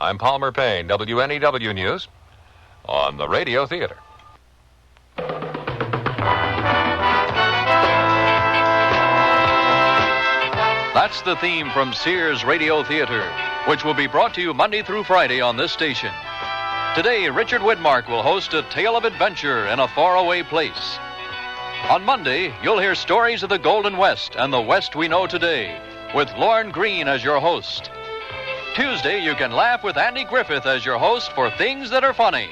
I'm Palmer Payne, WNEW News, on the Radio Theater. That's the theme from Sears Radio Theater, which will be brought to you Monday through Friday on this station. Today, Richard Widmark will host a tale of adventure in a faraway place. On Monday, you'll hear stories of the Golden West and the West we know today, with Lorne Greene as your host. Tuesday, you can laugh with Andy Griffith as your host for Things That Are Funny.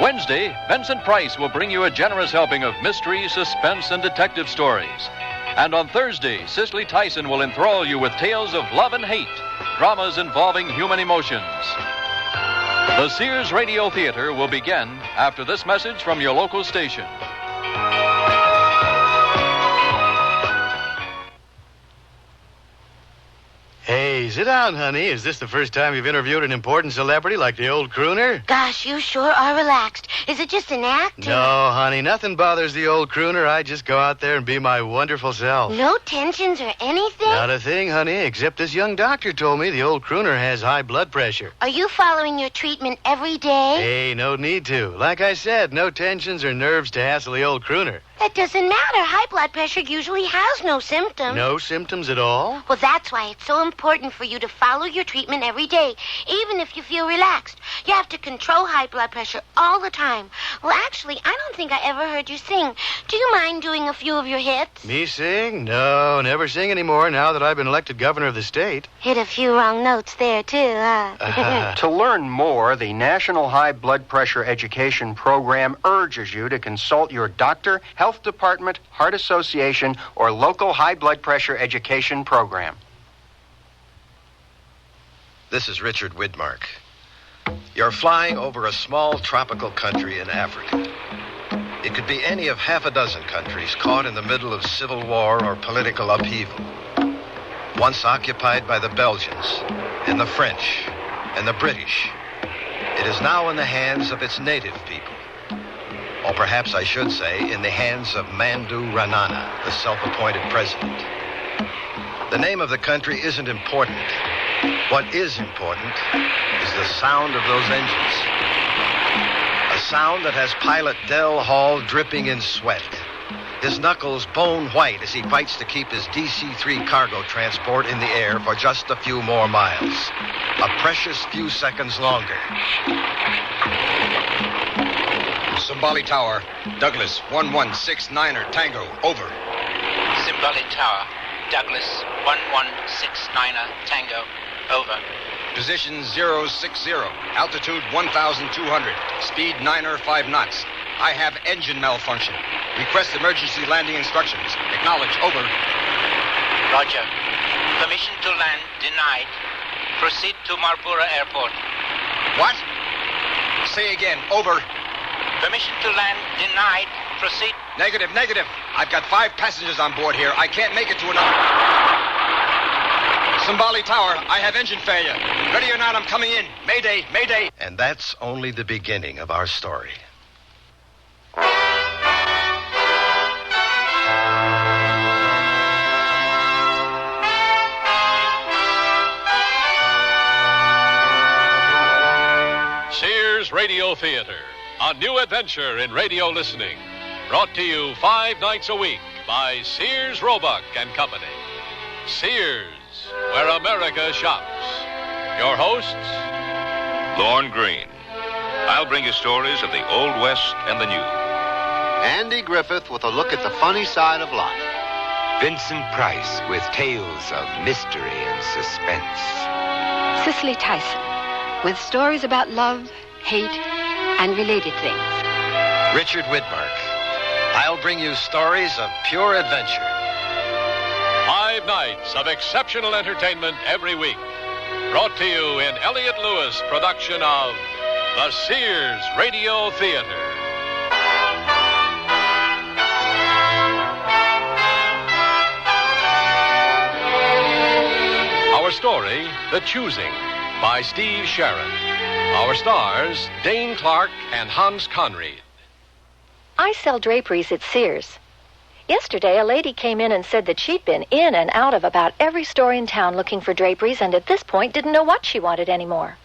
Wednesday, Vincent Price will bring you a generous helping of mystery, suspense, and detective stories. And on Thursday, Cicely Tyson will enthrall you with tales of love and hate, dramas involving human emotions. The Sears Radio Theater will begin after this message from your local station. Hey, sit down, honey. Is this the first time you've interviewed an important celebrity like the old crooner? Gosh, you sure are relaxed. Is it just an act? No, honey, nothing bothers the old crooner. I just go out there and be my wonderful self. No tensions or anything? Not a thing, honey, except this young doctor told me the old crooner has high blood pressure. Are you following your treatment every day? Hey, no need to. Like I said, no tensions or nerves to hassle the old crooner. That doesn't matter. High blood pressure usually has no symptoms. No symptoms at all? Well, that's why it's so important for you to follow your treatment every day, even if you feel relaxed. You have to control high blood pressure all the time. Well, actually, I don't think I ever heard you sing. Do you mind doing a few of your hits? Me sing? No, never sing anymore now that I've been elected governor of the state. Hit a few wrong notes there, too, huh? To learn more, the National High Blood Pressure Education Program urges you to consult your doctor, health department, heart association, or local high blood pressure education program. This is Richard Widmark. You're flying over a small tropical country in Africa. It could be any of half a dozen countries caught in the middle of civil war or political upheaval. Once occupied by the Belgians and the French and the British, it is now in the hands of its native people. Or perhaps I should say, in the hands of Mandu Ranana, the self-appointed president. The name of the country isn't important. What is important is the sound of those engines. A sound that has pilot Del Hall dripping in sweat. His knuckles bone white as he fights to keep his DC-3 cargo transport in the air for just a few more miles. A precious few seconds longer. Simbali Tower, Douglas 1169er Tango, over. Simbali Tower, Douglas 1169er Tango, over. Position 060, altitude 1,200, speed 9 knots. I have engine malfunction. Request emergency landing instructions. Acknowledge, over. Roger. Permission to land denied. Proceed to Marlborough Airport. What? Say again, over. Permission to land denied. Proceed. Negative. I've got 5 passengers on board here. I can't make it to another. Simbali Tower, I have engine failure. Ready or not, I'm coming in. Mayday. And that's only the beginning of our story. Sears Radio Theater, a new adventure in radio listening. Brought to you 5 nights a week by Sears, Roebuck and Company. Sears, where America shops. Your hosts, Lorne Greene. I'll bring you stories of the Old West and the New. Andy Griffith with a look at the funny side of life. Vincent Price with tales of mystery and suspense. Cicely Tyson with stories about love, hate, and related things. Richard Widmark. I'll bring you stories of pure adventure. 5 nights of exceptional entertainment every week. Brought to you in Elliott Lewis production of the Sears Radio Theater. Our story, The Choosing, by Steve Sharon. Our stars, Dane Clark and Hans Conried. I sell draperies at Sears. Yesterday, a lady came in and said that she'd been in and out of about every store in town looking for draperies and at this point didn't know what she wanted anymore.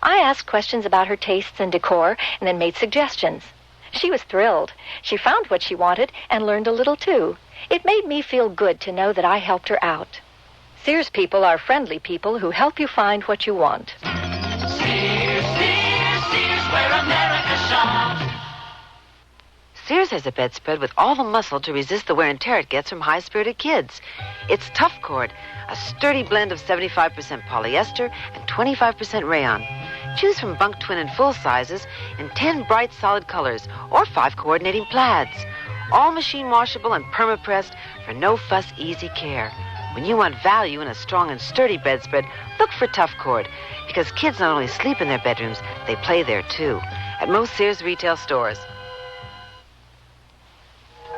I asked questions about her tastes and decor and then made suggestions. She was thrilled. She found what she wanted and learned a little, too. It made me feel good to know that I helped her out. Sears people are friendly people who help you find what you want. Sears, Sears, Sears, where America shops. Sears has a bedspread with all the muscle to resist the wear and tear it gets from high-spirited kids. It's Tough Cord, a sturdy blend of 75% polyester and 25% rayon. Choose from bunk, twin, and full sizes in 10 bright, solid colors or 5 coordinating plaids. All machine washable and perma-pressed for no-fuss, easy care. When you want value in a strong and sturdy bedspread, look for Tough Cord, because kids not only sleep in their bedrooms, they play there, too. At most Sears retail stores.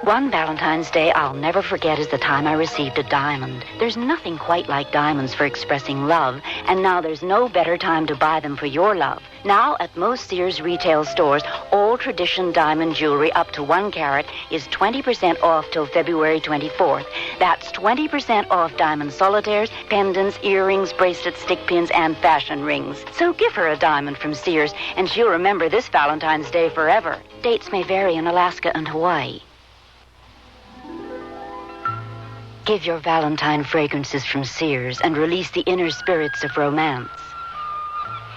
One Valentine's Day I'll never forget is the time I received a diamond. There's nothing quite like diamonds for expressing love, and now there's no better time to buy them for your love. Now, at most Sears retail stores, all tradition diamond jewelry up to 1 carat is 20% off till February 24th. That's 20% off diamond solitaires, pendants, earrings, bracelets, stick pins, and fashion rings. So give her a diamond from Sears, and she'll remember this Valentine's Day forever. Dates may vary in Alaska and Hawaii. Give your Valentine fragrances from Sears and release the inner spirits of romance.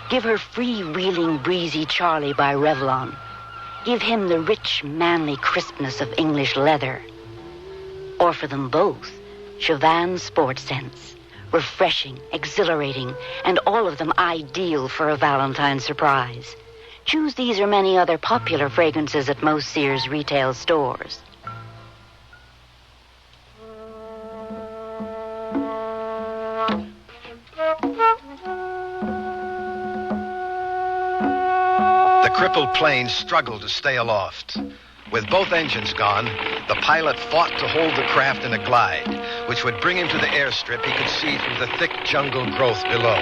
Give her free-wheeling, breezy Charlie by Revlon. Give him the rich, manly crispness of English leather. Or for them both, Chauvin Sport Scents. Refreshing, exhilarating, and all of them ideal for a Valentine surprise. Choose these or many other popular fragrances at most Sears retail stores. The crippled plane struggled to stay aloft. With both engines gone, the pilot fought to hold the craft in a glide, which would bring him to the airstrip he could see through the thick jungle growth below.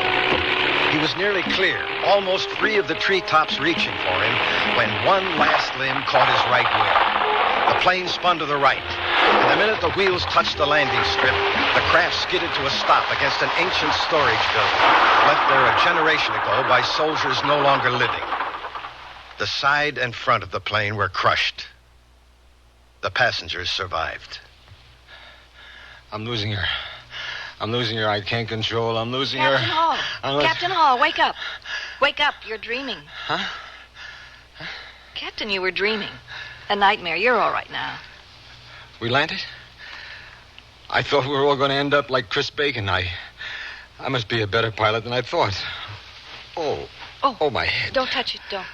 He was nearly clear, almost free of the treetops reaching for him, when one last limb caught his right wing. The plane spun to the right, and the minute the wheels touched the landing strip, the craft skidded to a stop against an ancient storage building, left there a generation ago by soldiers no longer living. The side and front of the plane were crushed. The passengers survived. I'm losing her. I can't control. I'm losing her. Captain Hall, wake up. Wake up. You're dreaming. Huh? Captain, you were dreaming. A nightmare. You're all right now. We landed? I thought we were all going to end up like Chris Bacon. I must be a better pilot than I thought. Oh, my head. Don't touch it. Don't.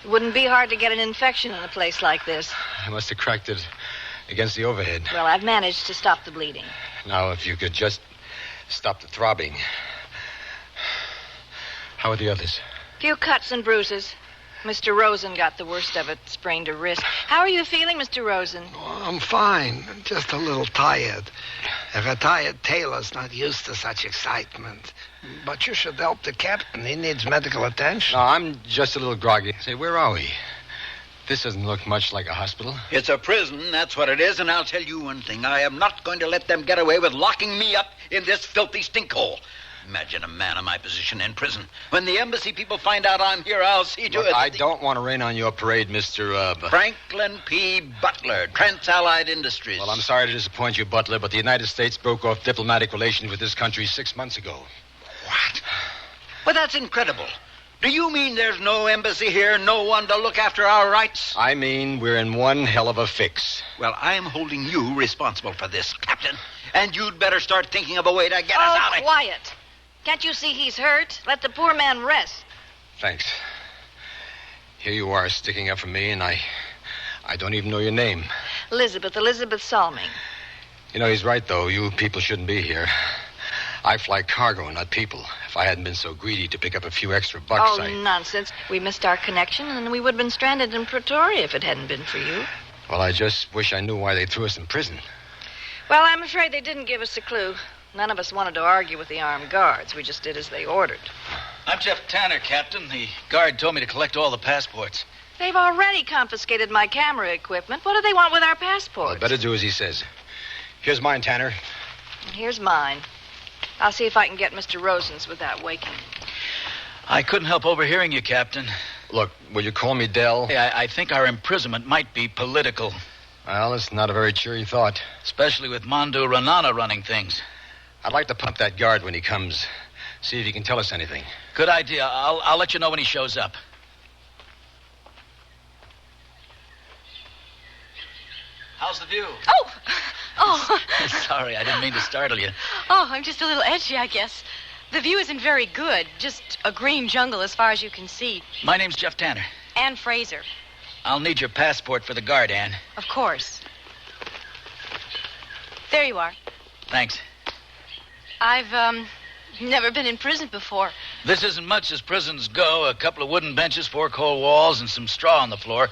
It wouldn't be hard to get an infection in a place like this. I must have cracked it against the overhead. Well, I've managed to stop the bleeding. Now, if you could just stop the throbbing. How are the others? Few cuts and bruises. Mr. Rosen got the worst of it, sprained a wrist. How are you feeling, Mr. Rosen? Oh, I'm fine. I'm just a little tired. A retired tailor's not used to such excitement. But you should help the captain. He needs medical attention. No, I'm just a little groggy. Say, where are we? This doesn't look much like a hospital. It's a prison, that's what it is, and I'll tell you one thing. I am not going to let them get away with locking me up in this filthy stinkhole. Imagine a man in my position in prison. When the embassy people find out I'm here, I'll see to it. I don't want to rain on your parade, Mr. Franklin P. Butler, Trans-Allied Industries. Well, I'm sorry to disappoint you, Butler, but the United States broke off diplomatic relations with this country 6 months ago. What? Well, that's incredible. Do you mean there's no embassy here, no one to look after our rights? I mean we're in one hell of a fix. Well, I'm holding you responsible for this, Captain. And you'd better start thinking of a way to get us out of here. Quiet. Can't you see he's hurt? Let the poor man rest. Thanks. Here you are sticking up for me, and I don't even know your name. Elizabeth Salming. You know, he's right, though. You people shouldn't be here. I fly cargo, not people. If I hadn't been so greedy to pick up a few extra bucks, nonsense. We missed our connection, and we would have been stranded in Pretoria if it hadn't been for you. Well, I just wish I knew why they threw us in prison. Well, I'm afraid they didn't give us a clue. None of us wanted to argue with the armed guards. We just did as they ordered. I'm Jeff Tanner, Captain. The guard told me to collect all the passports. They've already confiscated my camera equipment. What do they want with our passports? Well, better do as he says. Here's mine, Tanner. Here's mine. I'll see if I can get Mr. Rosen's without waking. I couldn't help overhearing you, Captain. Look, will you call me Dell? Hey, I think our imprisonment might be political. Well, it's not a very cheery thought. Especially with Mandu Ranana running things. I'd like to pump that guard when he comes. See if he can tell us anything. Good idea. I'll let you know when he shows up. How's the view? Oh. Sorry, I didn't mean to startle you. Oh, I'm just a little edgy, I guess. The view isn't very good. Just a green jungle as far as you can see. My name's Jeff Tanner. Ann Fraser. I'll need your passport for the guard, Ann. Of course. There you are. Thanks. I've, never been in prison before. This isn't much as prisons go. A couple of wooden benches, 4 cold walls, and some straw on the floor.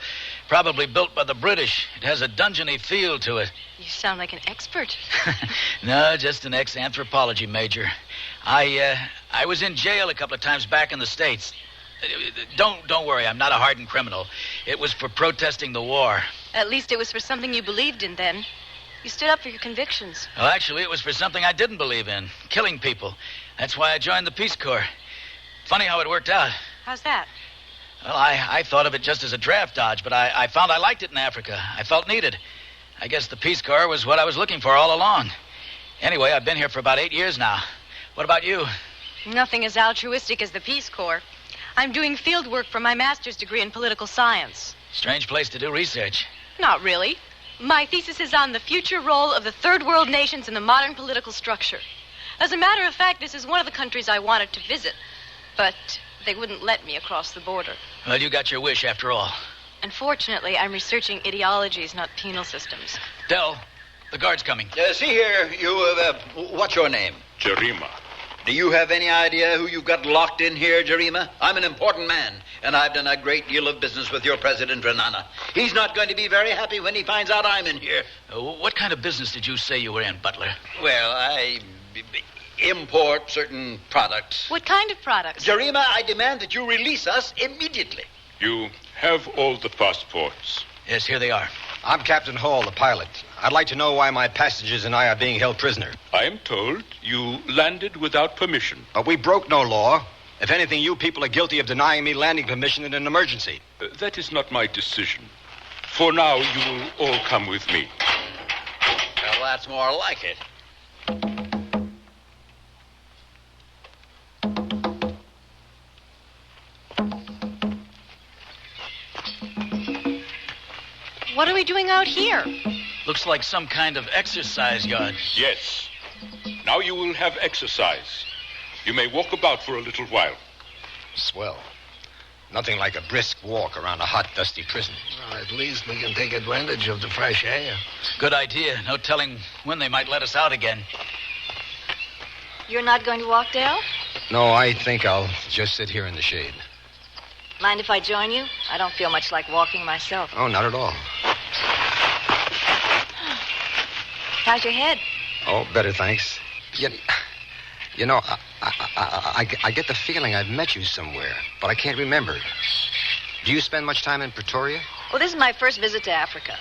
Probably built by the British. It has a dungeony feel to it. You sound like an expert. No, just an ex-anthropology major. I was in jail a couple of times back in the States. Don't worry, I'm not a hardened criminal. It was for protesting the war. At least it was for something you believed in then. You stood up for your convictions. Well, actually, it was for something I didn't believe in. Killing people. That's why I joined the Peace Corps. Funny how it worked out. How's that? Well, I thought of it just as a draft dodge, but I found I liked it in Africa. I felt needed. I guess the Peace Corps was what I was looking for all along. Anyway, I've been here for about 8 years now. What about you? Nothing as altruistic as the Peace Corps. I'm doing field work for my master's degree in political science. Strange place to do research. Not really. My thesis is on the future role of the third world nations in the modern political structure. As a matter of fact, this is one of the countries I wanted to visit. But they wouldn't let me across the border. Well, you got your wish after all. Unfortunately, I'm researching ideologies, not penal systems. Dell, the guard's coming. See here, what's your name? Jarima. Do you have any idea who you've got locked in here, Jarima? I'm an important man, and I've done a great deal of business with your President Renana. He's not going to be very happy when he finds out I'm in here. What kind of business did you say you were in, Butler? Well, I import certain products. What kind of products? Jarima, I demand that you release us immediately. You have all the passports. Yes, here they are. I'm Captain Hall, the pilot. I'd like to know why my passengers and I are being held prisoner. I am told you landed without permission. But we broke no law. If anything, you people are guilty of denying me landing permission in an emergency. That is not my decision. For now, you will all come with me. Well, that's more like it. What are we doing out here? Looks like some kind of exercise yard. Yes. Now you will have exercise. You may walk about for a little while. Swell. Nothing like a brisk walk around a hot, dusty prison. Well, at least we can take advantage of the fresh air. Good idea. No telling when they might let us out again. You're not going to walk, Dale? No, I think I'll just sit here in the shade. Mind if I join you? I don't feel much like walking myself. Oh, not at all. How's your head? Oh, better, thanks. You know, I get the feeling I've met you somewhere, but I can't remember. Do you spend much time in Pretoria? Well, this is my first visit to Africa.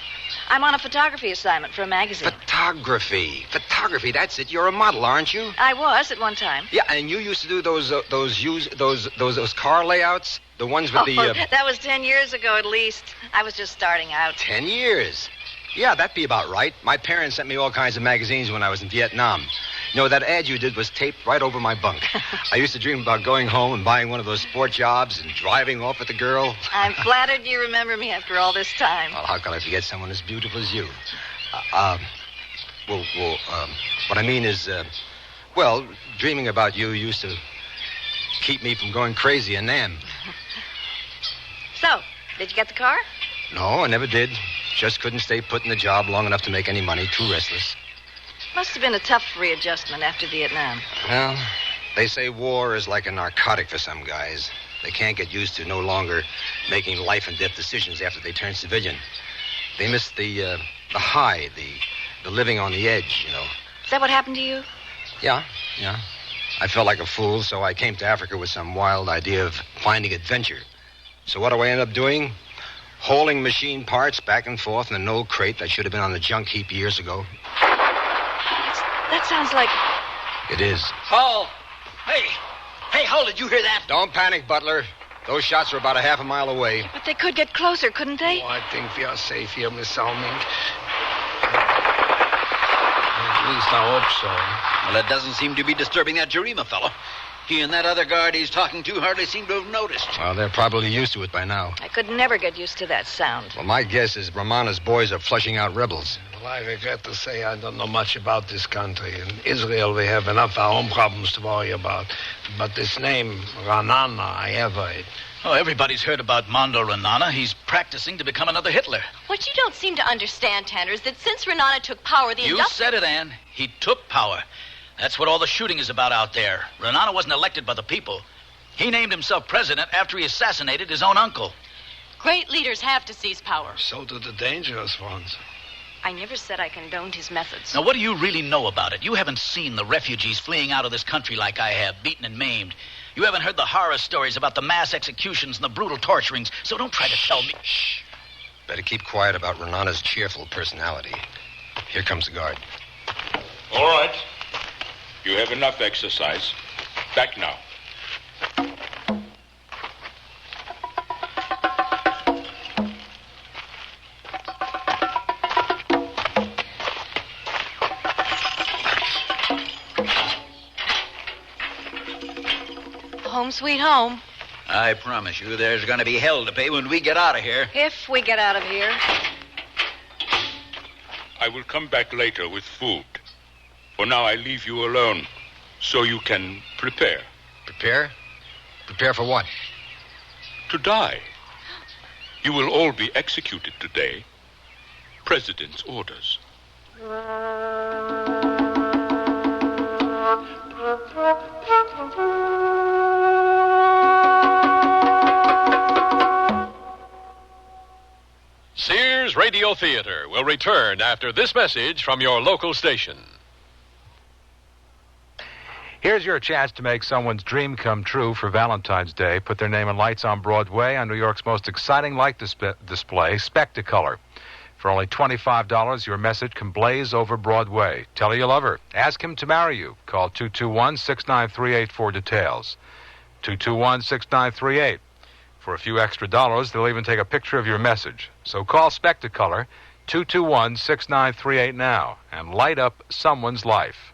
I'm on a photography assignment for a magazine. Photography, that's it. You're a model, aren't you? I was at one time. Yeah, and you used to do those car layouts? The ones with the... That was 10 years ago at least. I was just starting out. 10 years? Yeah, that'd be about right. My parents sent me all kinds of magazines when I was in Vietnam. You know, that ad you did was taped right over my bunk. I used to dream about going home and buying one of those sport jobs and driving off with the girl. I'm flattered you remember me after all this time. Well, how can I forget someone as beautiful as you? What I mean is, dreaming about you used to keep me from going crazy in Nam. So, did you get the car? No, I never did. Just couldn't stay put in the job long enough to make any money. Too restless. Must have been a tough readjustment after Vietnam. Well, they say war is like a narcotic for some guys. They can't get used to no longer making life and death decisions after they turn civilian. They miss the high, the living on the edge, you know. Is that what happened to you? Yeah. I felt like a fool, so I came to Africa with some wild idea of finding adventure. So what do I end up doing? Hauling machine parts back and forth in an old crate that should have been on the junk heap years ago. That sounds like... It is. Paul! Hey, Hall, did you hear that? Don't panic, Butler. Those shots are about a half a mile away. But they could get closer, couldn't they? Oh, I think we are safe here, Miss Salming. At least I hope so. Well, it doesn't seem to be disturbing that Jarima fellow. He and that other guard he's talking to hardly seem to have noticed. Well, they're probably used to it by now. I could never get used to that sound. Well, my guess is Romana's boys are flushing out rebels. Well, I regret to say I don't know much about this country. In Israel, we have enough our own problems to worry about. But this name, Ranana, I have heard. Oh, everybody's heard about Mondo Renana. He's practicing to become another Hitler. What you don't seem to understand, Tanner, is that since Renana took power, the You said it, Ann. He took power. That's what all the shooting is about out there. Renana wasn't elected by the people. He named himself president after he assassinated his own uncle. Great leaders have to seize power. So do the dangerous ones. I never said I condoned his methods. Now, what do you really know about it? You haven't seen the refugees fleeing out of this country like I have, beaten and maimed. You haven't heard the horror stories about the mass executions and the brutal torturings, so don't try to tell me. Shh. Better keep quiet about Renana's cheerful personality. Here comes the guard. All right. You have enough exercise. Back now. Home sweet home. I promise you there's going to be hell to pay when we get out of here. If we get out of here. I will come back later with food. For now, I leave you alone, so you can prepare. Prepare? Prepare for what? To die. You will all be executed today. President's orders. Sears Radio Theater will return after this message from your local station. Here's your chance to make someone's dream come true for Valentine's Day. Put their name in lights on Broadway on New York's most exciting light display, Spectacolor. For only $25, your message can blaze over Broadway. Tell her you love her. Ask him to marry you. Call 221-6938 for details. 221-6938. For a few extra dollars, they'll even take a picture of your message. So call Spectacolor, 221-6938 now, and light up someone's life.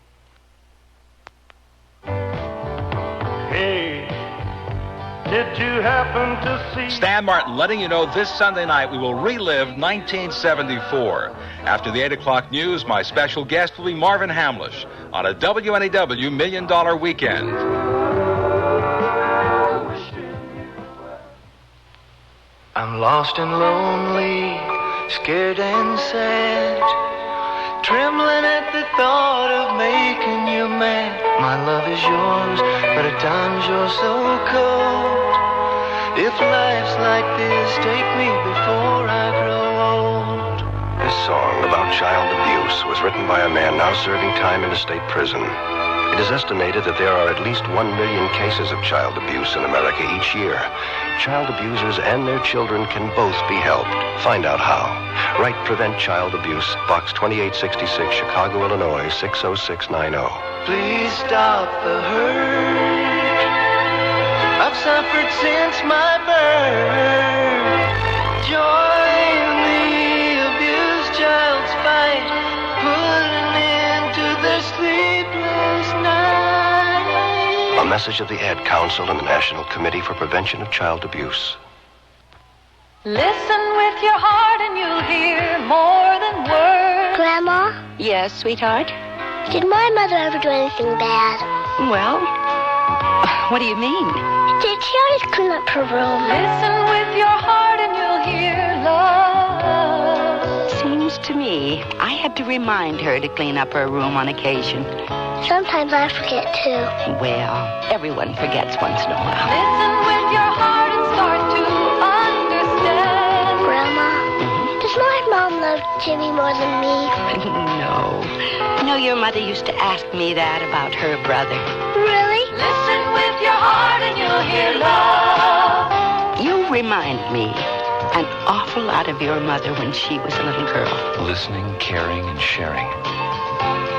Hey, did you happen to see... Stan Martin letting you know this Sunday night we will relive 1974. After the 8 o'clock news, my special guest will be Marvin Hamlish on a WNEW $1 Million Weekend. I'm lost and lonely, scared and sad, trembling at the thought of making you mad. My love is yours, but at times you're so cold. If life's like this, take me before I grow old. This song about child abuse was written by a man now serving time in a state prison. It is estimated that there are at least 1 million cases of child abuse in America each year. Child abusers and their children can both be helped. Find out how. Write Prevent Child Abuse, Box 2866, Chicago, Illinois, 60690. Please stop the hurt I've suffered since my birth. Join the abused child's fight, put an end to their sleepless night. A message of the Ad Council and the National Committee for Prevention of Child Abuse. Listen with your heart and you'll hear more than words. Grandma? Yes, sweetheart? Did my mother ever do anything bad? Well, what do you mean? Did she always clean up her room? Listen with your heart and you'll hear love. Seems to me I had to remind her to clean up her room on occasion. Sometimes I forget, too. Well, everyone forgets once in a while. Listen with your heart and start to understand. Grandma, does my mom love Jimmy more than me? No. You know, your mother used to ask me that about her brother. Really? Listen with your heart and you'll hear love. You remind me. an awful lot of your mother when she was a little girl. Listening, caring, and sharing.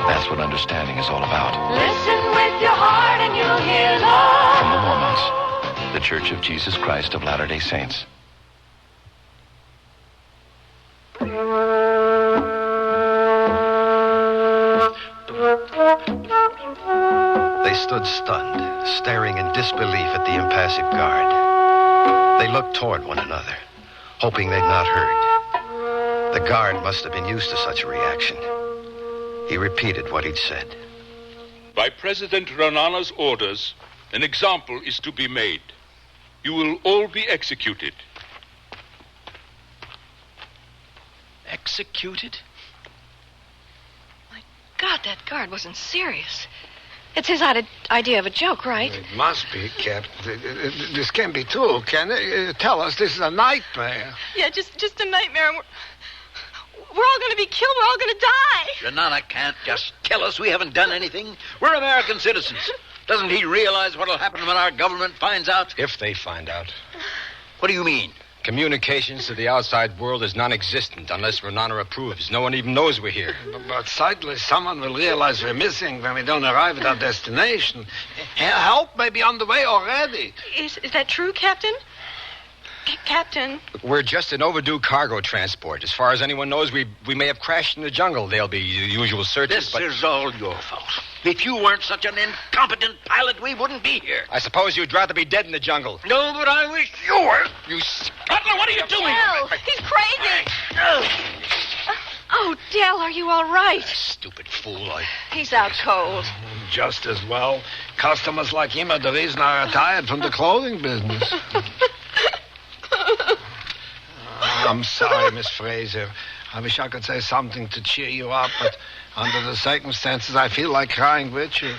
That's what understanding is all about. Listen with your heart and you'll hear love. From the Mormons, the Church of Jesus Christ of Latter-day Saints. They stood stunned, staring in disbelief at the impassive guard. They looked toward one another, hoping they'd not heard. The guard must have been used to such a reaction. He repeated what he'd said. By President Ranana's orders, an example is to be made. You will all be executed. Executed? God, that guard wasn't serious. It's his idea of a joke, right? It must be, Captain. This can't be true, can it? Tell us this is a nightmare. Yeah, just a nightmare. And we're all going to be killed. We're all going to die. Ranana can't just kill us. We haven't done anything. We're American citizens. Doesn't he realize what'll happen when our government finds out? If they find out. What do you mean? Communications to the outside world is non-existent unless Ranana approves. No one even knows we're here. But certainly someone will realize we're missing when we don't arrive at our destination. Help may be on the way already. Is that true, Captain? Captain. We're just an overdue cargo transport. As far as anyone knows, we may have crashed in the jungle. There'll be usual searches, This is all your fault. If you weren't such an incompetent pilot, we wouldn't be here. I suppose you'd rather be dead in the jungle. No, but I wish you were. You... Butler, what are you doing? Dell, he's crazy. Oh, Dell, are you all right? Stupid fool. He's out cold. Just as well. Customers like him are the reason I retired from the clothing business. I'm sorry, Miss Fraser. I wish I could say something to cheer you up, but under the circumstances, I feel like crying with you.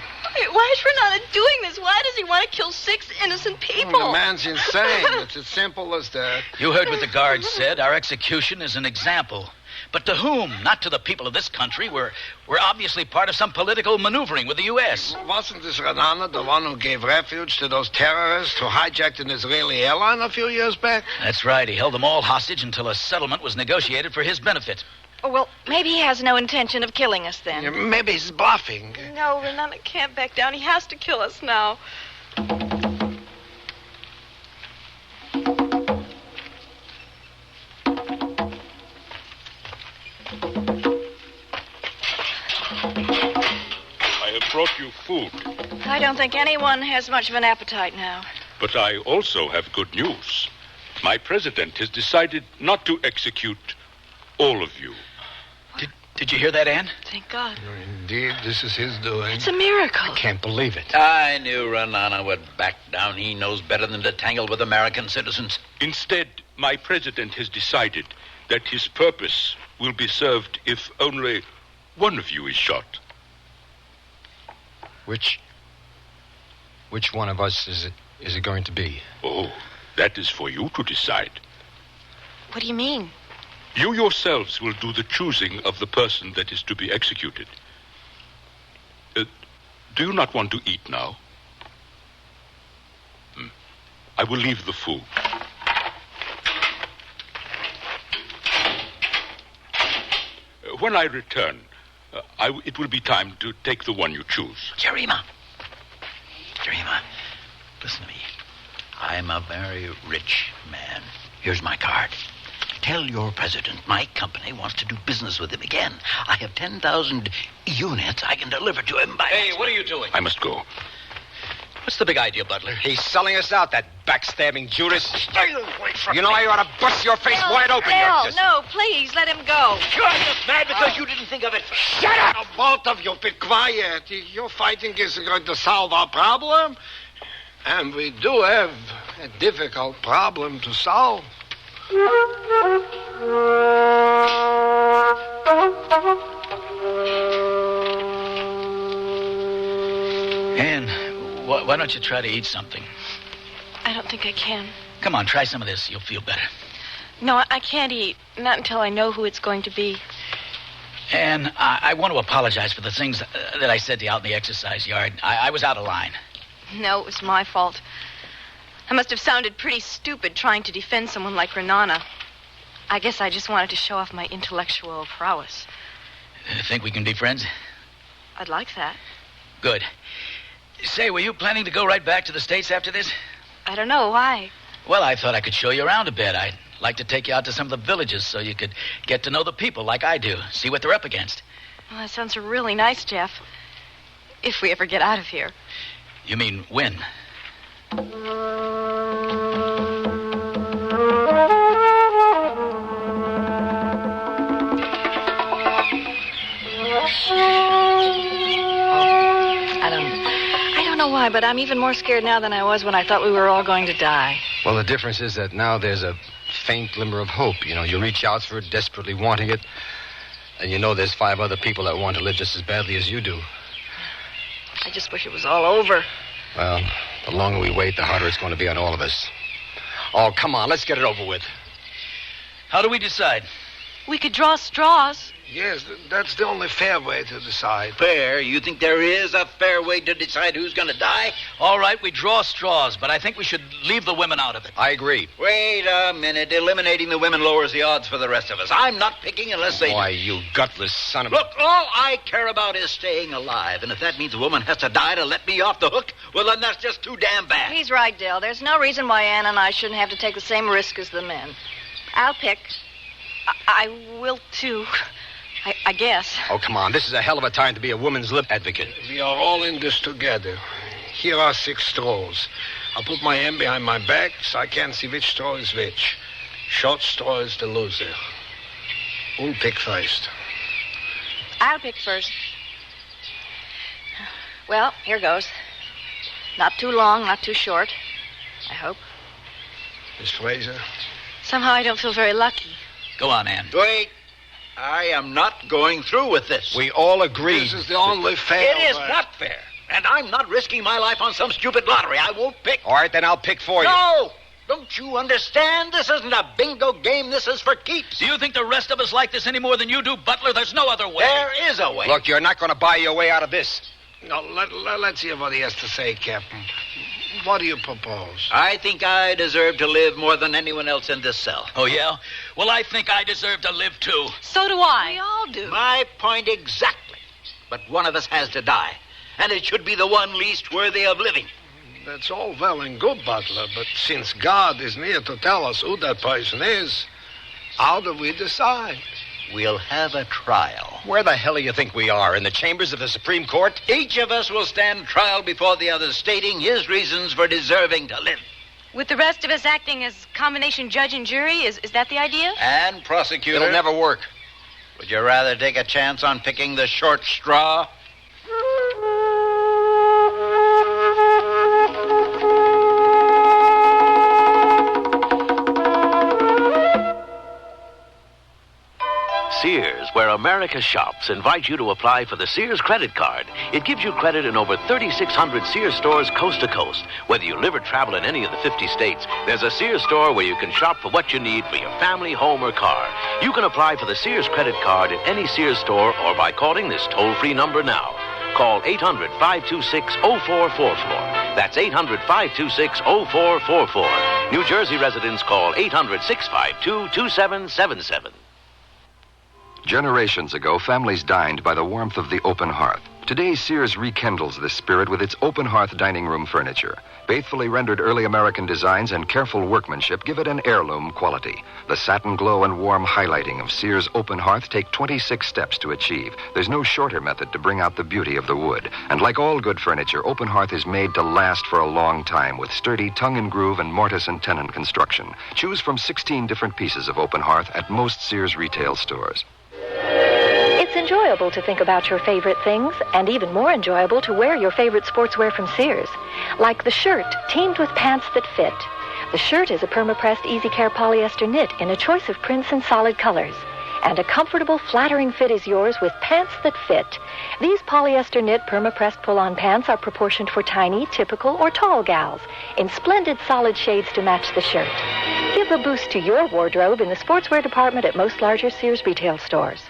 Why is Renata doing this? Why does he want to kill 6 innocent people? The man's insane. It's as simple as that. You heard what the guard said. Our execution is an example. But to whom? Not to the people of this country. We're obviously part of some political maneuvering with the U.S. Wasn't this Ranana the one who gave refuge to those terrorists who hijacked an Israeli airline a few years back? That's right. He held them all hostage until a settlement was negotiated for his benefit. Oh, well, maybe he has no intention of killing us then. Yeah, maybe he's bluffing. No, Renata can't back down. He has to kill us now. I have brought you food. I don't think anyone has much of an appetite now. But I also have good news. My president has decided not to execute all of you. Did you hear that, Ann? Thank God. Indeed, this is his doing. It's a miracle. I can't believe it. I knew Ranana would back down. He knows better than to tangle with American citizens. Instead, my president has decided that his purpose will be served if only one of you is shot. Which one of us is it going to be? Oh, that is for you to decide. What do you mean? You yourselves will do the choosing of the person that is to be executed. Do you not want to eat now? I will leave the food. When I return, it will be time to take the one you choose. Jerima, listen to me. I'm a very rich man. Here's my card. Tell your president my company wants to do business with him again. I have 10,000 units I can deliver to him by... Hey, what are you doing? I must go. What's the big idea, Butler? He's selling us out, that backstabbing Judas. Stay away from You know I ought to bust your face wide open. Al, no, please, let him go. You're just mad because you didn't think of it. Shut up! Both of you, be quiet. Your fighting isn't going to solve our problem. And we do have a difficult problem to solve. Ann, why don't you try to eat something? I don't think I can. Come on, try some of this. You'll feel better. No, I can't eat. Not until I know who it's going to be. Ann, I want to apologize for the things that I said to you out in the exercise yard. I was out of line. No, it was my fault. I must have sounded pretty stupid trying to defend someone like Renana. I guess I just wanted to show off my intellectual prowess. Think we can be friends? I'd like that. Good. Say, were you planning to go right back to the States after this? I don't know. Why? Well, I thought I could show you around a bit. I'd like to take you out to some of the villages so you could get to know the people like I do, see what they're up against. Well, that sounds really nice, Jeff. If we ever get out of here. You mean when? I don't know why, but I'm even more scared now than I was when I thought we were all going to die. Well, the difference is that now there's a faint glimmer of hope. You know, you reach out for it, desperately wanting it, and you know there's 5 other people that want to live just as badly as you do. I just wish it was all over. Well, the longer we wait, the harder it's going to be on all of us. Oh, come on, let's get it over with. How do we decide? We could draw straws. Yes, that's the only fair way to decide. Fair? You think there is a fair way to decide who's going to die? All right, we draw straws, but I think we should leave the women out of it. I agree. Wait a minute. Eliminating the women lowers the odds for the rest of us. I'm not picking unless they... Why, you gutless son of a... Look, all I care about is staying alive. And if that means a woman has to die to let me off the hook, well, then that's just too damn bad. He's right, Dell. There's no reason why Ann and I shouldn't have to take the same risk as the men. I'll pick. I will, too. I guess. Oh, come on. This is a hell of a time to be a woman's lip advocate. We are all in this together. Here are 6 straws. I'll put my hand behind my back so I can't see which straw is which. Short straw is the loser. Who'll pick first? I'll pick first. Well, here goes. Not too long, not too short. I hope. Miss Fraser? Somehow I don't feel very lucky. Go on, Ann. Wait. I am not going through with this. We all agree. This is the only fair It is way. not fair. And I'm not risking my life on some stupid lottery. I won't pick. All right, then I'll pick for you. No! Don't you understand? This isn't a bingo game. This is for keeps. Do you think the rest of us like this any more than you do, Butler? There's no other way. There is a way. Look, you're not going to buy your way out of this. No, let's hear what he has to say, Captain. What do you propose? I think I deserve to live more than anyone else in this cell. Oh, yeah? Well, I think I deserve to live, too. So do I. We all do. My point exactly. But one of us has to die. And it should be the one least worthy of living. That's all well and good, Butler, but since God is near to tell us who that person is, how do we decide? We'll have a trial. Where the hell do you think we are? In the chambers of the Supreme Court? Each of us will stand trial before the other, stating his reasons for deserving to live. With the rest of us acting as combination judge and jury, is that the idea? And prosecutor. It'll never work. Would you rather take a chance on picking the short straw? Sears, where America shops, invites you to apply for the Sears credit card. It gives you credit in over 3,600 Sears stores coast to coast. Whether you live or travel in any of the 50 states, there's a Sears store where you can shop for what you need for your family, home, or car. You can apply for the Sears credit card at any Sears store or by calling this toll-free number now. Call 800-526-0444. That's 800-526-0444. New Jersey residents call 800-652-2777. Generations ago, families dined by the warmth of the open hearth. Today, Sears rekindles this spirit with its open hearth dining room furniture. Faithfully rendered early American designs and careful workmanship give it an heirloom quality. The satin glow and warm highlighting of Sears open hearth take 26 steps to achieve. There's no shorter method to bring out the beauty of the wood. And like all good furniture, open hearth is made to last for a long time with sturdy tongue and groove and mortise and tenon construction. Choose from 16 different pieces of open hearth at most Sears retail stores. It's enjoyable to think about your favorite things, and even more enjoyable to wear your favorite sportswear from Sears. Like the shirt, teamed with pants that fit. The shirt is a perma-pressed easy care polyester knit in a choice of prints and solid colors. And a comfortable, flattering fit is yours with pants that fit. These polyester knit perma-pressed pull-on pants are proportioned for tiny, typical, or tall gals in splendid solid shades to match the shirt. Give a boost to your wardrobe in the sportswear department at most larger Sears retail stores.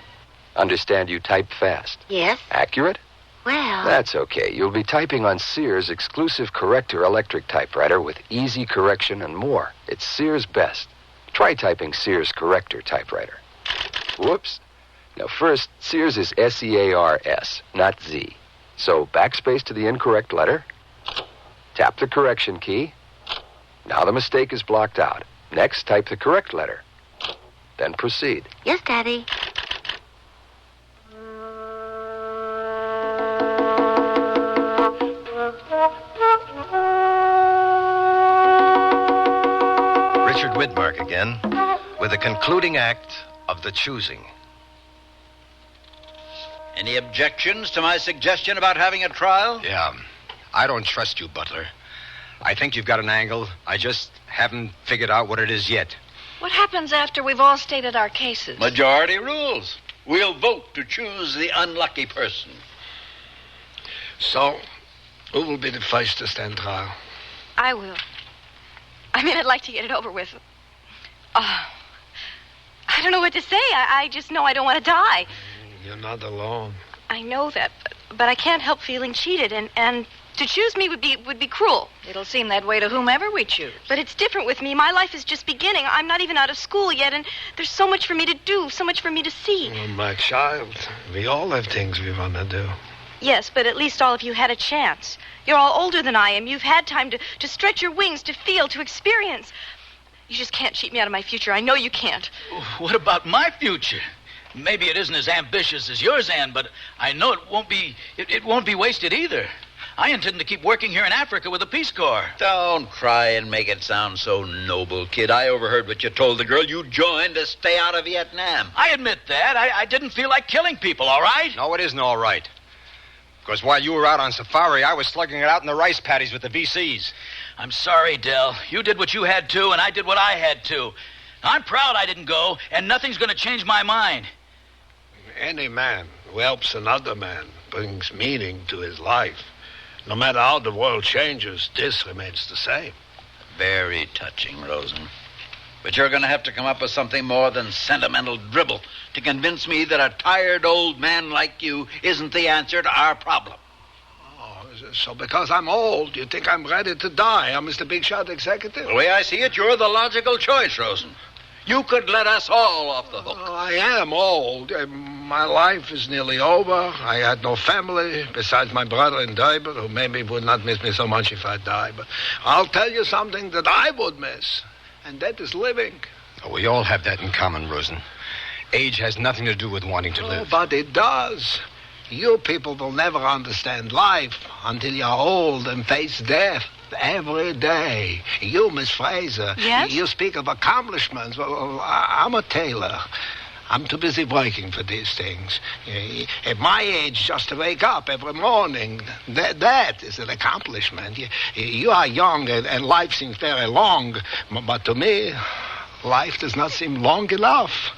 Understand you type fast? Yes. Accurate? Well... That's okay. You'll be typing on Sears' exclusive corrector electric typewriter with easy correction and more. It's Sears' best. Try typing Sears corrector typewriter. Whoops. Now first, Sears is S-E-A-R-S, not Z. So backspace to the incorrect letter. Tap the correction key. Now the mistake is blocked out. Next, type the correct letter. Then proceed. Yes, Daddy. Richard Widmark again, with the concluding act of the choosing. Any objections to my suggestion about having a trial? Yeah. I don't trust you, Butler. I think you've got an angle. I just haven't figured out what it is yet. What happens after we've all stated our cases? Majority rules. We'll vote to choose the unlucky person. So, who will be the first to stand trial? I will. I mean, I'd like to get it over with. I don't know what to say. I just know I don't want to die. You're not alone. I know that, but I can't help feeling cheated, and to choose me would be cruel. It'll seem that way to whomever we choose. But it's different with me. My life is just beginning. I'm not even out of school yet, and there's so much for me to do, so much for me to see. Oh, my child, we all have things we want to do. Yes, but at least all of you had a chance. You're all older than I am. You've had time to stretch your wings, to feel, to experience. You just can't cheat me out of my future. I know you can't. What about my future? Maybe it isn't as ambitious as yours, Anne, but I know it won't be wasted either. I intend to keep working here in Africa with the Peace Corps. Don't try and make it sound so noble, kid. I overheard what you told the girl you joined to stay out of Vietnam. I admit that. I didn't feel like killing people, all right? No, it isn't all right. Because while you were out on safari, I was slugging it out in the rice paddies with the VCs. I'm sorry, Del. You did what you had to, and I did what I had to. I'm proud I didn't go, and nothing's going to change my mind. Any man who helps another man brings meaning to his life. No matter how the world changes, this remains the same. Very touching, Rosen. But you're going to have to come up with something more than sentimental dribble to convince me that a tired old man like you isn't the answer to our problem. Oh, so because I'm old, you think I'm ready to die? I'm Mr. Big Shot Executive? The way I see it, you're the logical choice, Rosen. You could let us all off the hook. I am old. My life is nearly over. I had no family besides my brother in Durban, who maybe would not miss me so much if I die. But I'll tell you something that I would miss, and that is living. Oh, we all have that in common, Rosen. Age has nothing to do with wanting to live. But it does. You people will never understand life until you're old and face death. Every day. You, Miss Fraser. Yes? You speak of accomplishments. Well, I'm a tailor. I'm too busy working for these things. At my age, just to wake up every morning, that is an accomplishment. You are young, and life seems very long. But to me, life does not seem long enough.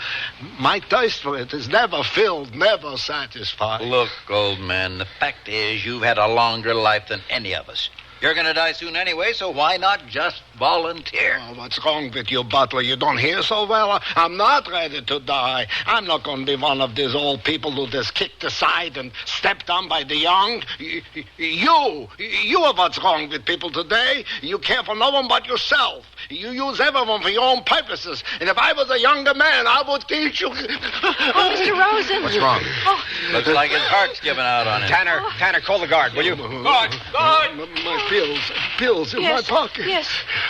My thirst for it is never filled, never satisfied. Look, old man, the fact is you've had a longer life than any of us. You're going to die soon anyway, so why not just volunteer? Oh, what's wrong with you, Butler? You don't hear so well? I'm not ready to die. I'm not going to be one of these old people who just kicked aside and stepped on by the young. You are what's wrong with people today. You care for no one but yourself. You use everyone for your own purposes. And if I was a younger man, I would teach you... Oh, Mr. Rosen. What's wrong? Oh. Looks like his heart's giving out on him. Tanner, call the guard, will you? Guard! My pills in my pocket. Yes.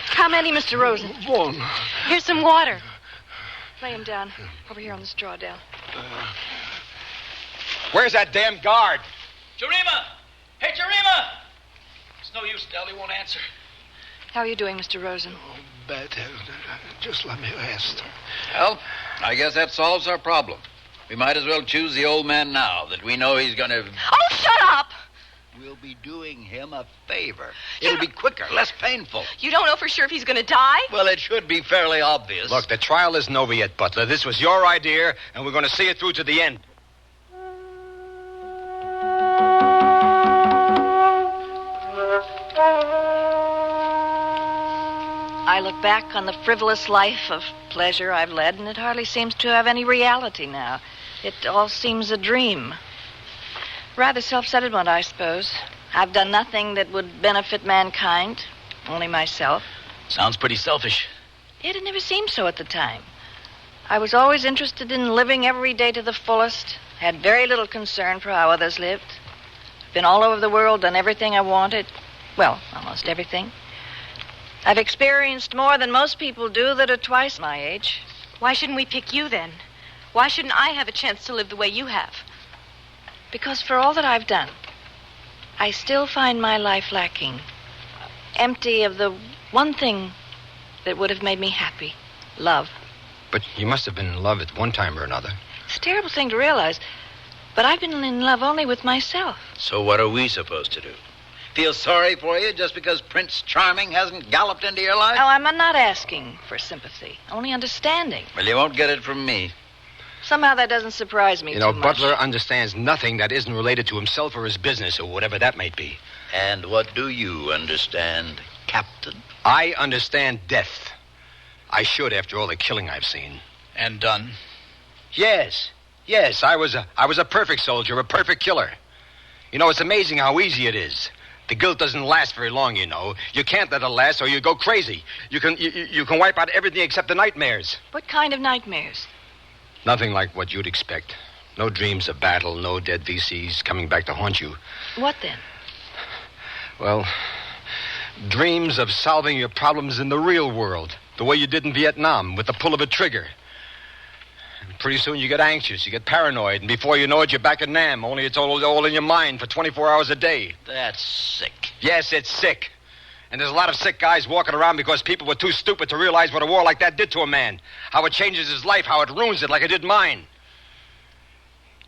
How many, Mr. Rosen? One. Here's some water. Lay him down. Over here on the straw, Del. Where's that damn guard? Jarima! Hey, Jarima! It's no use, Del. He won't answer. How are you doing, Mr. Rosen? Better. Just let me rest. Well, I guess that solves our problem. We might as well choose the old man now that we know he's going to... Oh, shut up! We'll be doing him a favor. It'll be quicker, less painful. You don't know for sure if he's going to die? Well, it should be fairly obvious. Look, the trial isn't over yet, Butler. This was your idea, and we're going to see it through to the end. I look back on the frivolous life of pleasure I've led, and it hardly seems to have any reality now. It all seems a dream. Rather self-centered, I suppose. I've done nothing that would benefit mankind, only myself. Sounds pretty selfish. It never seemed so at the time. I was always interested in living every day to the fullest, had very little concern for how others lived. Been all over the world, done everything I wanted. Well, almost everything. I've experienced more than most people do that are twice my age. Why shouldn't we pick you then? Why shouldn't I have a chance to live the way you have? Because for all that I've done, I still find my life lacking. Empty of the one thing that would have made me happy. Love. But you must have been in love at one time or another. It's a terrible thing to realize, but I've been in love only with myself. So what are we supposed to do? Feel sorry for you just because Prince Charming hasn't galloped into your life? Oh, I'm not asking for sympathy, only understanding. Well, you won't get it from me. Somehow that doesn't surprise me You know, too much. Butler understands nothing that isn't related to himself or his business or whatever that might be. And what do you understand, Captain? I understand death. I should after all the killing I've seen. And done? Yes. I was a perfect soldier, a perfect killer. You know, it's amazing how easy it is. The guilt doesn't last very long, you know. You can't let it last or you go crazy. You can wipe out everything except the nightmares. What kind of nightmares? Nothing like what you'd expect. No dreams of battle, no dead VCs coming back to haunt you. What then? Well, dreams of solving your problems in the real world, the way you did in Vietnam, with the pull of a trigger. And pretty soon you get anxious, you get paranoid, and before you know it, you're back at Nam, only it's all in your mind for 24 hours a day. That's sick. Yes, it's sick. And there's a lot of sick guys walking around because people were too stupid to realize what a war like that did to a man. How it changes his life, how it ruins it like it did mine.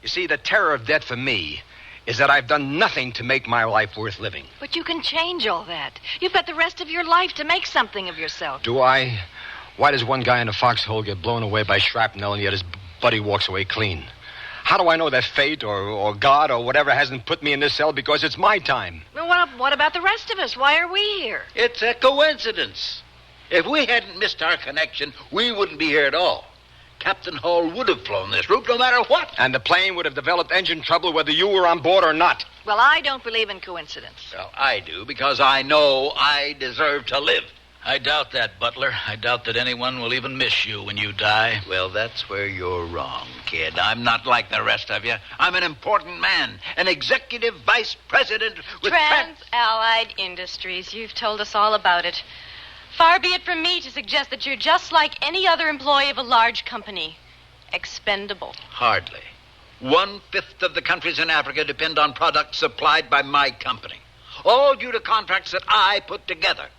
You see, the terror of death for me is that I've done nothing to make my life worth living. But you can change all that. You've got the rest of your life to make something of yourself. Do I? Why does one guy in a foxhole get blown away by shrapnel and yet his buddy walks away clean? How do I know that fate or God or whatever hasn't put me in this cell because it's my time? Well, what about the rest of us? Why are we here? It's a coincidence. If we hadn't missed our connection, we wouldn't be here at all. Captain Hall would have flown this route no matter what. And the plane would have developed engine trouble whether you were on board or not. Well, I don't believe in coincidence. Well, I do, because I know I deserve to live. I doubt that, Butler. I doubt that anyone will even miss you when you die. Well, that's where you're wrong, kid. I'm not like the rest of you. I'm an important man, an executive vice president with... Trans-Allied Industries. You've told us all about it. Far be it from me to suggest that you're just like any other employee of a large company. Expendable. Hardly. 1/5 of the countries in Africa depend on products supplied by my company. All due to contracts that I put together.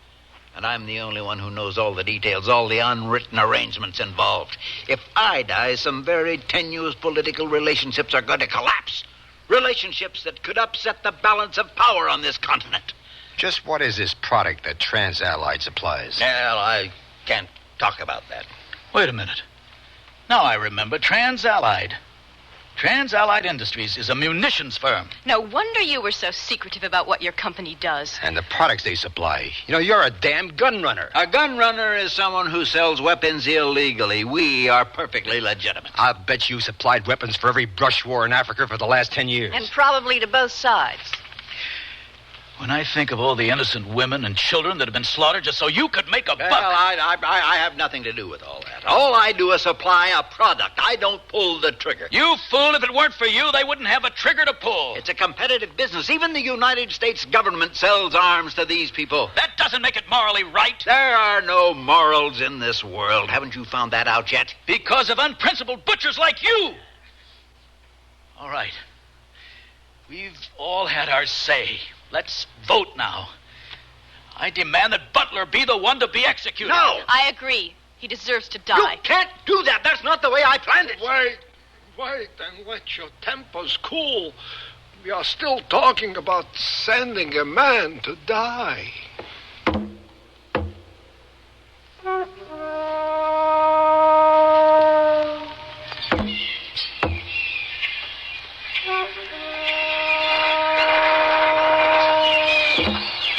And I'm the only one who knows all the details, all the unwritten arrangements involved. If I die, some very tenuous political relationships are going to collapse. Relationships that could upset the balance of power on this continent. Just what is this product that Trans-Allied supplies? Well, I can't talk about that. Wait a minute. Now I remember. Trans-Allied. Trans-Allied Industries is a munitions firm. No wonder you were so secretive about what your company does. And the products they supply. You know, you're a damn gun runner. A gun runner is someone who sells weapons illegally. We are perfectly legitimate. I'll bet you supplied weapons for every brush war in Africa for the last 10 years. And probably to both sides. When I think of all the innocent women and children that have been slaughtered just so you could make a buck... Well, I have nothing to do with all that. All I do is supply a product. I don't pull the trigger. You fool, if it weren't for you, they wouldn't have a trigger to pull. It's a competitive business. Even the United States government sells arms to these people. That doesn't make it morally right. There are no morals in this world. Haven't you found that out yet? Because of unprincipled butchers like you. All right. We've all had our say. Let's vote now. I demand that Butler be the one to be executed. No! I agree. He deserves to die. You can't do that. That's not the way I planned it. Wait, and let your tempers cool. We are still talking about sending a man to die.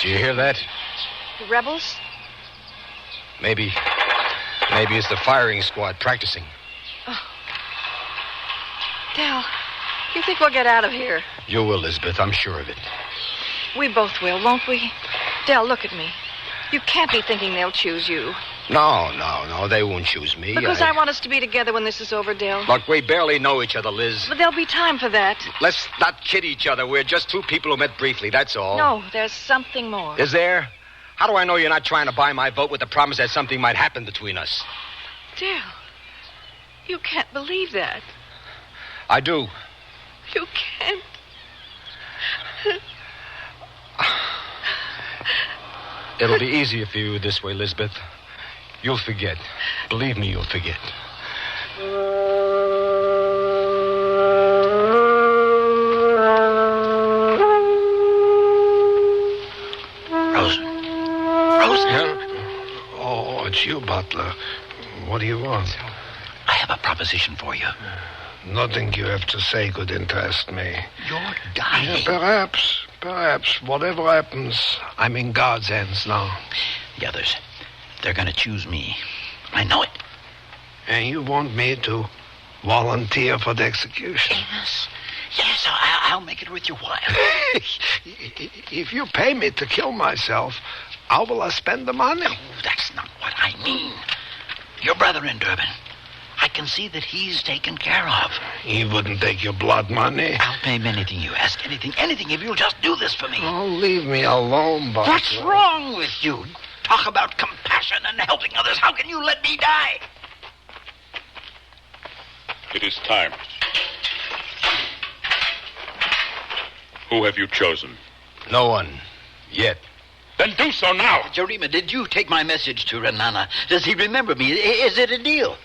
Do you hear that? The rebels? Maybe it's the firing squad practicing. Oh. Del, you think we'll get out of here? You will, Lisbeth. I'm sure of it. We both will, won't we? Del, look at me. You can't be thinking they'll choose you. No. They won't choose me. Because I want us to be together when this is over, Del. Look, we barely know each other, Liz. But there'll be time for that. Let's not kid each other. We're just two people who met briefly, that's all. No, there's something more. Is there? How do I know you're not trying to buy my vote with the promise that something might happen between us? Del, you can't believe that. I do. You can't. It'll be easier for you this way, Lisbeth. You'll forget. Believe me, you'll forget. Rosen? Yeah? Oh, it's you, Butler. What do you want? I have a proposition for you. Nothing you have to say could interest me. You're dying. Yeah, perhaps. Whatever happens, I'm in God's hands now. The others, they're going to choose me. I know it. And you want me to volunteer for the execution? Yes, I'll make it worth your while. If you pay me to kill myself, how will I spend the money? No, that's not what I mean. Your brother in Durban. I can see that he's taken care of. He wouldn't take your blood money. I'll pay him anything you ask. Anything, if you'll just do this for me. Oh, leave me alone, Butler. What's wrong with you? Talk about compassion and helping others. How can you let me die? It is time. Who have you chosen? No one. Yet. Then do so now. Jarima, did you take my message to Renana? Does he remember me? Is it a deal?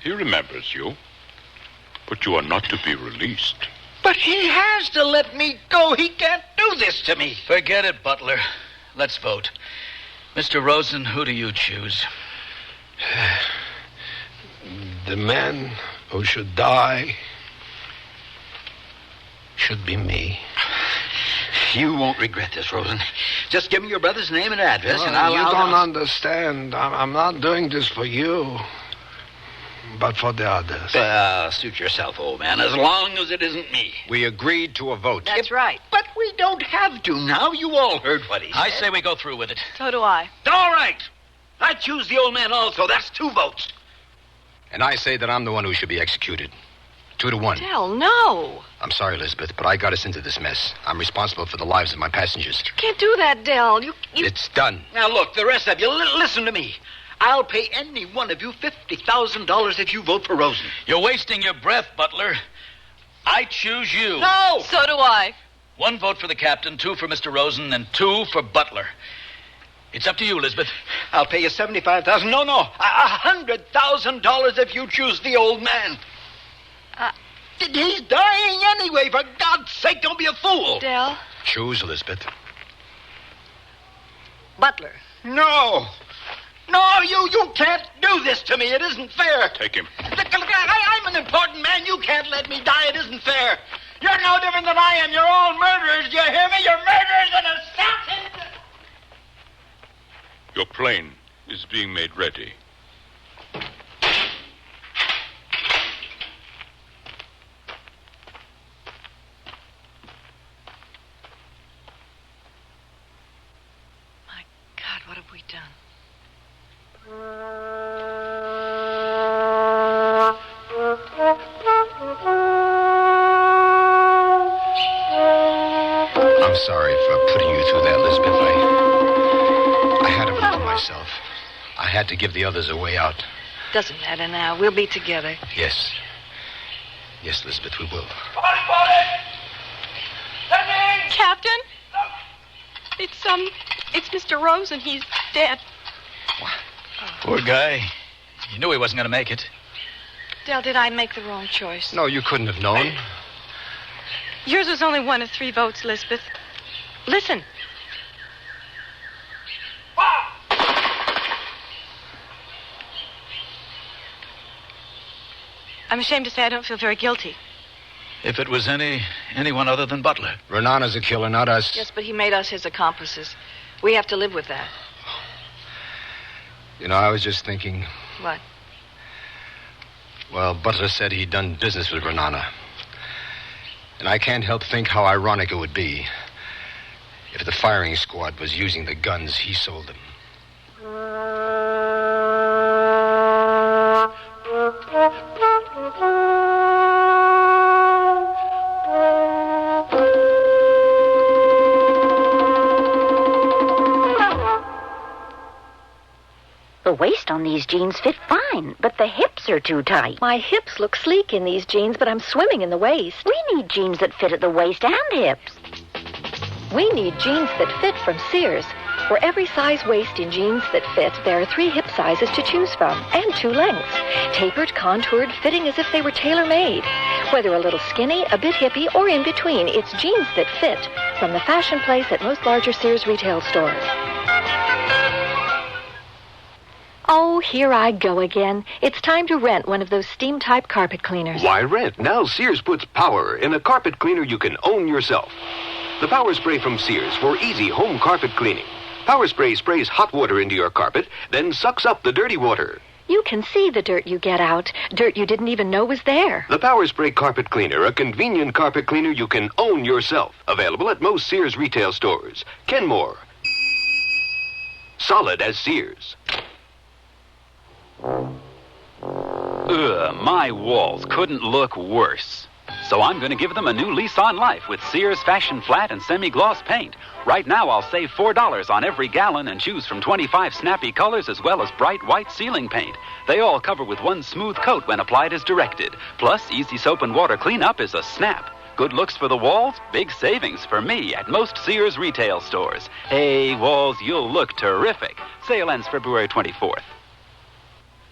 He remembers you. But you are not to be released. But he has to let me go. He can't do this to me. Forget it, Butler. Let's vote. Mr. Rosen, who do you choose? The man who should die should be me. You won't regret this, Rosen. Just give me your brother's name and address, and I'll... You don't understand. I'm not doing this for you, but for the others. Suit yourself, old man, as long as it isn't me. We agreed to a vote. That's right. But we don't have to now. You all heard what he said. I say we go through with it. So do I. All right. I choose the old man also. That's 2 votes. And I say that I'm the one who should be executed. 2-1. Del, no. I'm sorry, Elizabeth, but I got us into this mess. I'm responsible for the lives of my passengers. You can't do that, Del. You... It's done. Now, look, the rest of you, listen to me. I'll pay any one of you $50,000 if you vote for Rosen. You're wasting your breath, Butler. I choose you. No! So do I. 1 vote for the captain, 2 for Mr. Rosen, and 2 for Butler. It's up to you, Elizabeth. I'll pay you $75,000. No, $100,000 if you choose the old man. He's dying anyway. For God's sake, don't be a fool. Del. Choose, Elizabeth. Butler. No, you can't do this to me. It isn't fair. Take him. Look, I'm an important man. You can't let me die. It isn't fair. You're no different than I am. You're all murderers. Do you hear me? You're murderers and assassins. Your plane is being made ready. What have we done? I'm sorry for putting you through that, Elizabeth. I had to vote for myself. I had to give the others a way out. Doesn't matter now. We'll be together. Yes. Yes, Elizabeth, we will. Captain? It's Mr. Rosen. He's dead. Poor guy. You knew he wasn't going to make it. Del, did I make the wrong choice? No, you couldn't have known. Yours was only 1 of 3 votes, Lisbeth. Listen. I'm ashamed to say I don't feel very guilty. If it was anyone other than Butler. Renana's a killer, not us. Yes, but he made us his accomplices. We have to live with that. You know, I was just thinking... What? Well, Butler said he'd done business with Renana. And I can't help think how ironic it would be if the firing squad was using the guns he sold them. The waist on these jeans fit fine, but the hips are too tight. My hips look sleek in these jeans, but I'm swimming in the waist. We need jeans that fit at the waist and hips. We need jeans that fit from Sears. For every size waist in jeans that fit, there are 3 hip sizes to choose from, and 2 lengths. Tapered, contoured, fitting as if they were tailor-made. Whether a little skinny, a bit hippie, or in between, it's jeans that fit from the fashion place at most larger Sears retail stores. Oh, here I go again. It's time to rent one of those steam-type carpet cleaners. Why rent? Now Sears puts power in a carpet cleaner you can own yourself. The Power Spray from Sears for easy home carpet cleaning. Power Spray sprays hot water into your carpet, then sucks up the dirty water. You can see the dirt you get out. Dirt you didn't even know was there. The Power Spray Carpet Cleaner, a convenient carpet cleaner you can own yourself. Available at most Sears retail stores. Kenmore. Solid as Sears. My walls couldn't look worse. So I'm going to give them a new lease on life with Sears Fashion Flat and Semi-Gloss Paint. Right now, I'll save $4 on every gallon and choose from 25 snappy colors as well as bright white ceiling paint. They all cover with one smooth coat when applied as directed. Plus, easy soap and water cleanup is a snap. Good looks for the walls, big savings for me at most Sears retail stores. Hey, walls, you'll look terrific. Sale ends February 24th.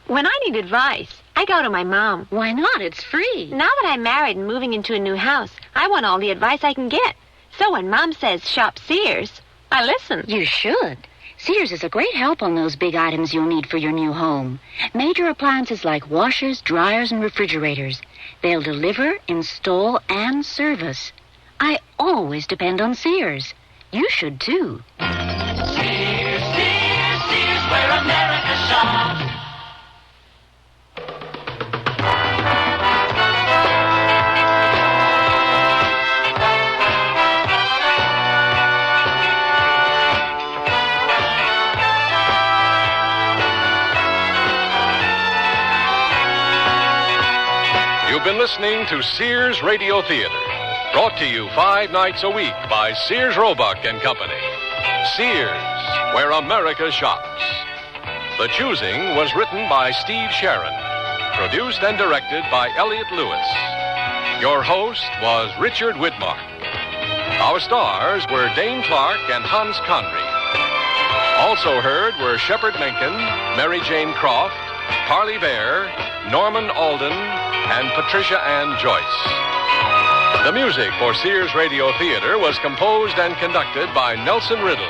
When I need advice, I go to my mom. Why not? It's free. Now that I'm married and moving into a new house, I want all the advice I can get. So when Mom says shop Sears, I listen. You should. Sears is a great help on those big items you'll need for your new home. Major appliances like washers, dryers, and refrigerators. They'll deliver, install, and service. I always depend on Sears. You should, too. Sears, Sears, Sears, where America shops. You've been listening to Sears Radio Theater, brought to you 5 nights a week by Sears Roebuck and Company. Sears, where America shops. The Choosing was written by Steve Sharon, produced and directed by Elliott Lewis. Your host was Richard Widmark. Our stars were Dane Clark and Hans Conry. Also heard were Shepard Menken, Mary Jane Croft, Parley Bear, Norman Alden, and Patricia Ann Joyce. The music for Sears Radio Theater was composed and conducted by Nelson Riddle.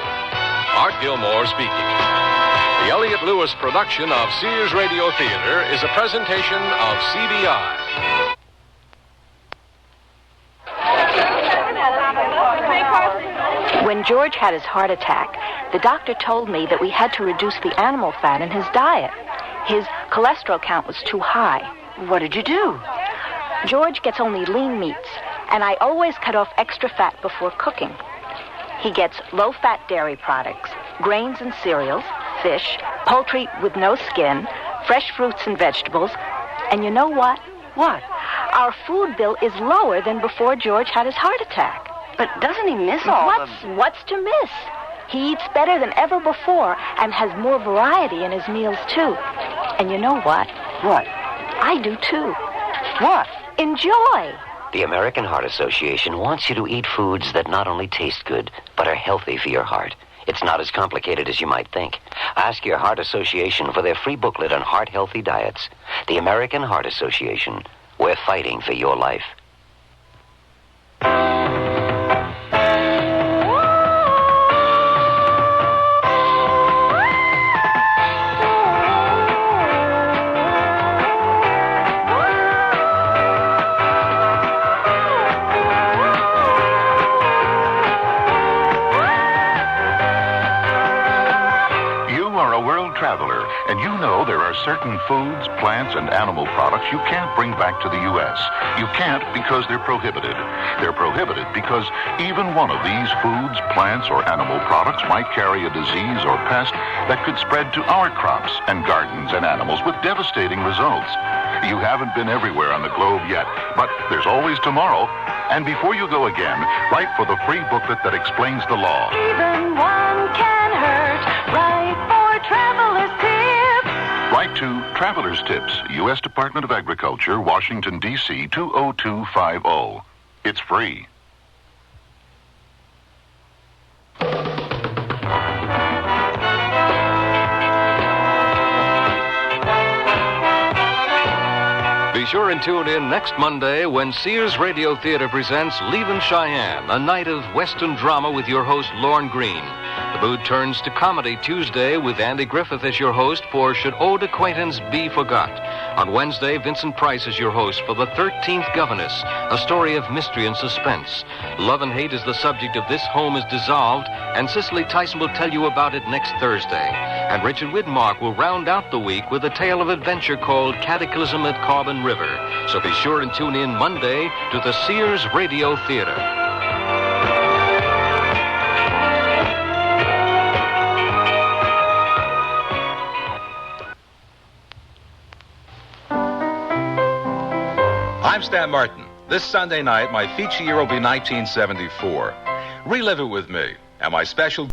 Art Gilmore speaking. The Elliott Lewis production of Sears Radio Theater is a presentation of CBI. When George had his heart attack, the doctor told me that we had to reduce the animal fat in his diet. His cholesterol count was too high. What did you do? George gets only lean meats, and I always cut off extra fat before cooking. He gets low-fat dairy products, grains and cereals, fish, poultry with no skin, fresh fruits and vegetables, and you know what? What? Our food bill is lower than before George had his heart attack. But doesn't he miss all What's to miss? He eats better than ever before and has more variety in his meals, too. And you know what? What? I do, too. What? Enjoy. The American Heart Association wants you to eat foods that not only taste good, but are healthy for your heart. It's not as complicated as you might think. Ask your Heart Association for their free booklet on heart-healthy diets. The American Heart Association. We're fighting for your life. And you know there are certain foods, plants, and animal products you can't bring back to the U.S. You can't because they're prohibited. They're prohibited because even one of these foods, plants, or animal products might carry a disease or pest that could spread to our crops and gardens and animals with devastating results. You haven't been everywhere on the globe yet, but there's always tomorrow. And before you go again, write for the free booklet that explains the law. Even one can hurt. Write for Traveler's Tips. Write to Traveler's Tips, U.S. Department of Agriculture, Washington, D.C. 20250. It's free. Be sure and tune in next Monday when Sears Radio Theater presents Leavin' Cheyenne, a night of Western drama with your host, Lorne Green. The mood turns to comedy Tuesday with Andy Griffith as your host for Should Old Acquaintance Be Forgot? On Wednesday, Vincent Price is your host for The 13th Governess, a story of mystery and suspense. Love and hate is the subject of This Home is Dissolved, and Cicely Tyson will tell you about it next Thursday. And Richard Widmark will round out the week with a tale of adventure called Cataclysm at Carbon River. So be sure and tune in Monday to the Sears Radio Theater. I'm Stan Martin. This Sunday night, my feature year will be 1974. Relive it with me and my special